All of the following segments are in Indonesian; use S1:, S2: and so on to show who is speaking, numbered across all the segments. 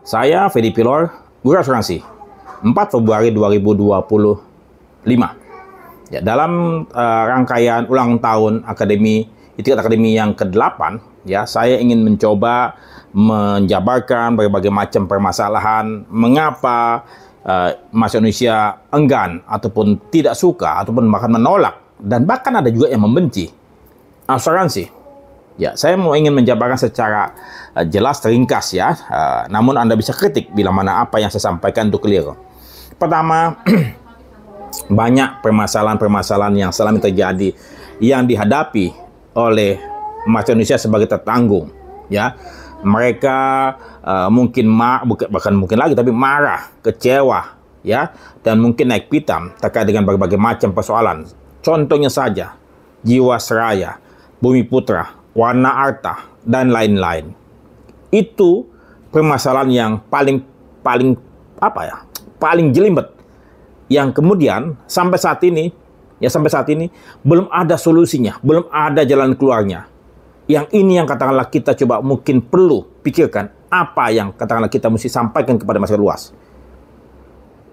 S1: Saya Fedi Pilor, Guru Asuransi, 4 Februari 2025. Ya, dalam rangkaian ulang tahun Itikat Akademi yang ke-8, ya, saya ingin mencoba menjabarkan berbagai macam permasalahan mengapa masyarakat Indonesia enggan ataupun tidak suka ataupun bahkan menolak dan bahkan ada juga yang membenci asuransi. Ya, saya ingin menjabarkan secara jelas, ringkas ya. Namun Anda bisa kritik bila mana apa yang saya sampaikan itu keliru. Pertama, banyak permasalahan-permasalahan yang selama ini terjadi yang dihadapi oleh masyarakat Indonesia sebagai tertanggung. Ya, mereka bahkan mungkin lagi tapi marah, kecewa, ya, dan mungkin naik pitam terkait dengan berbagai macam persoalan. Contohnya saja Jiwasraya, Bumi Putra, Warna Arta, dan lain-lain. Itu permasalahan yang paling jelimet, yang kemudian sampai saat ini belum ada solusinya, belum ada jalan keluarnya. Yang ini yang katakanlah kita coba mungkin perlu pikirkan apa yang katakanlah kita mesti sampaikan kepada masyarakat luas.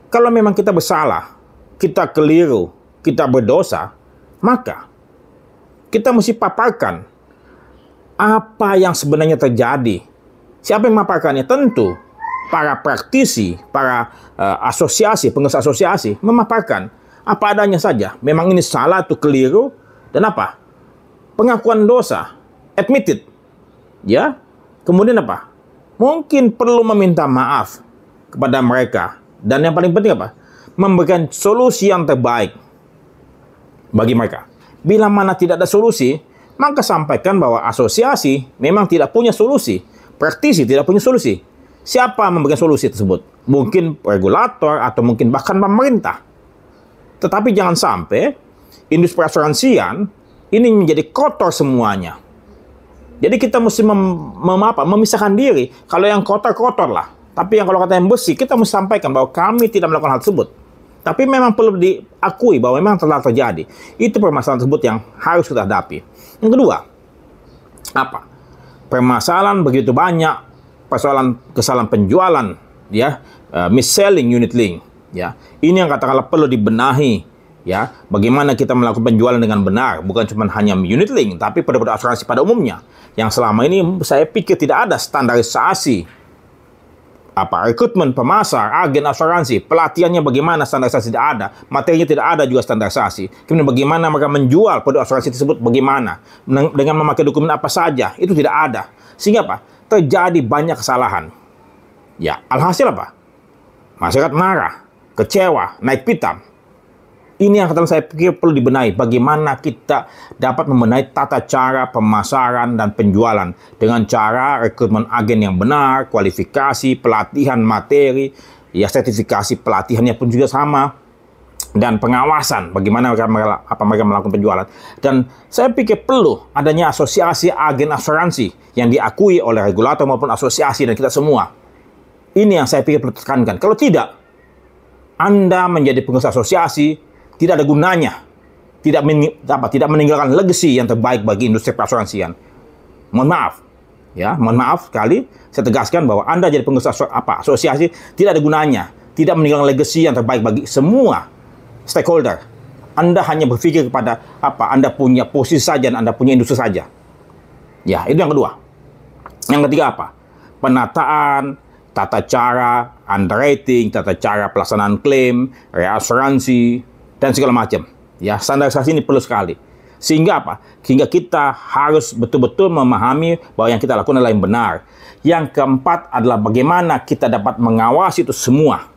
S1: Kalau memang kita bersalah, kita keliru, kita berdosa, maka kita mesti paparkan apa yang sebenarnya terjadi. Siapa yang memaparkannya? Tentu para praktisi, para asosiasi, pengurus asosiasi memaparkan apa adanya saja. Memang ini salah atau keliru, dan apa? Pengakuan dosa, admitted. Ya. Kemudian apa? Mungkin perlu meminta maaf kepada mereka. Dan yang paling penting apa? Memberikan solusi yang terbaik bagi mereka. Bila mana tidak ada solusi, maka sampaikan bahwa asosiasi memang tidak punya solusi. Praktisi tidak punya solusi. Siapa memberikan solusi tersebut? Mungkin regulator atau mungkin bahkan pemerintah. Tetapi jangan sampai industri asuransian ini menjadi kotor semuanya. Jadi kita mesti memisahkan diri. Kalau yang kotor lah. Tapi yang kalau kata yang bersih, kita mesti sampaikan bahwa kami tidak melakukan hal tersebut. Tapi memang perlu diakui bahwa memang telah terjadi. Itu permasalahan tersebut yang harus kita hadapi. Yang kedua, apa? Permasalahan begitu banyak, kesalahan penjualan, ya, mis-selling unit link, ya. Ini yang katakanlah perlu dibenahi, ya. Bagaimana kita melakukan penjualan dengan benar, bukan cuma hanya unit link, tapi produk asuransi pada umumnya. Yang selama ini saya pikir tidak ada standarisasi rekrutmen pemasar, agen asuransi, pelatihannya bagaimana, standarisasi tidak ada, materinya tidak ada juga standarisasi. Kemudian bagaimana mereka menjual produk asuransi tersebut, bagaimana, dengan memakai dokumen apa saja, itu tidak ada. Sehingga apa? Terjadi banyak kesalahan. Ya, alhasil apa? Masyarakat marah, kecewa, naik pitam. Ini yang saya pikir perlu dibenahi. Bagaimana kita dapat membenahi tata cara pemasaran dan penjualan dengan cara rekrutmen agen yang benar, kualifikasi, pelatihan materi, ya, sertifikasi pelatihannya pun juga sama, dan pengawasan bagaimana mereka melakukan penjualan. Dan saya pikir perlu adanya asosiasi agen asuransi yang diakui oleh regulator maupun asosiasi dan kita semua. Ini yang saya pikir perlu tekankan. Kalau tidak, Anda menjadi pengurus asosiasi tidak ada gunanya, tidak meninggalkan legacy yang terbaik bagi industri perasuransian. Mohon maaf sekali, saya tegaskan bahwa Anda jadi pengurus asosiasi tidak ada gunanya, tidak meninggalkan legacy yang terbaik bagi semua stakeholder. Anda hanya berpikir kepada Anda punya posisi saja dan Anda punya industri saja. Ya, itu yang kedua. Yang ketiga apa? Penataan, tata cara underwriting, tata cara pelaksanaan klaim, reasuransi, dan segala macam. Ya, standarisasi ini perlu sekali. Sehingga apa? Sehingga kita harus betul-betul memahami bahwa yang kita lakukan adalah yang benar. Yang keempat adalah bagaimana kita dapat mengawasi itu semua.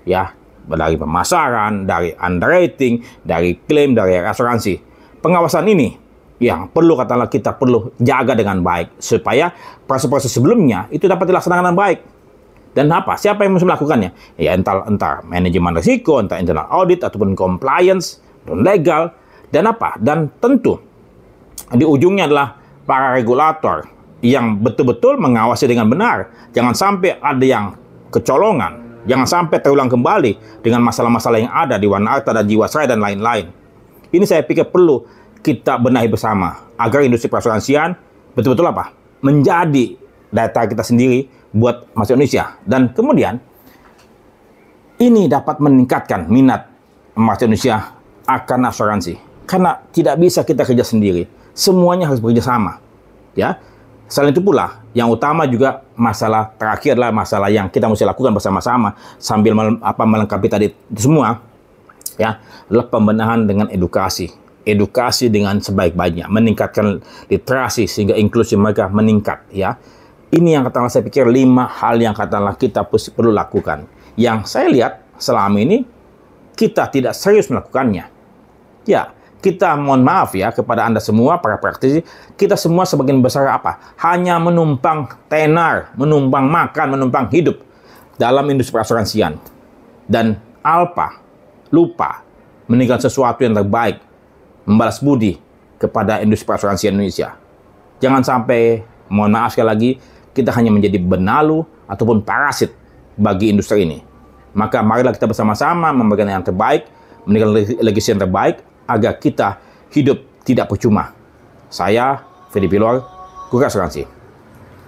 S1: Ya, dari pemasaran, dari underwriting, dari klaim, dari asuransi. Pengawasan ini yang perlu katakanlah kita perlu jaga dengan baik supaya proses-proses sebelumnya itu dapat dilaksanakan dengan baik. Dan apa? Siapa yang mesti melakukannya? Ya, entah manajemen risiko, entah internal audit, ataupun compliance, dan legal, dan apa? Dan tentu, di ujungnya adalah para regulator yang betul-betul mengawasi dengan benar. Jangan sampai ada yang kecolongan. Jangan sampai terulang kembali dengan masalah-masalah yang ada di Warna Arta dan Jiwasraya dan lain-lain. Ini saya pikir perlu kita benahi bersama agar industri perasuransian betul-betul menjadi daya tarik kita sendiri, buat masyarakat Indonesia. Dan kemudian ini dapat meningkatkan minat masyarakat Indonesia akan asuransi. Karena tidak bisa kita kerja sendiri. Semuanya harus bekerja sama. Ya. Selain itu pula, yang utama juga masalah terakhir adalah masalah yang kita mesti lakukan bersama-sama sambil melengkapi tadi itu semua, ya, adalah pembenahan dengan edukasi. Edukasi dengan sebaik-baiknya, meningkatkan literasi sehingga inklusi mereka meningkat, ya. Ini yang katakanlah saya pikir 5 hal yang katakanlah kita perlu lakukan. Yang saya lihat selama ini kita tidak serius melakukannya. Ya, kita mohon maaf ya kepada Anda semua, para praktisi, kita semua sebagian besar apa? Hanya menumpang tenar, menumpang makan, menumpang hidup dalam industri asuransian. Dan lupa meninggalkan sesuatu yang terbaik, membalas budi kepada industri asuransian Indonesia. Jangan sampai, mohon maaf sekali lagi, kita hanya menjadi benalu ataupun parasit bagi industri ini. Maka marilah kita bersama-sama memberikan yang terbaik, meninggalkan legasi yang terbaik, agar kita hidup tidak percuma. Saya, Fedi Pilor, Guru Asuransi.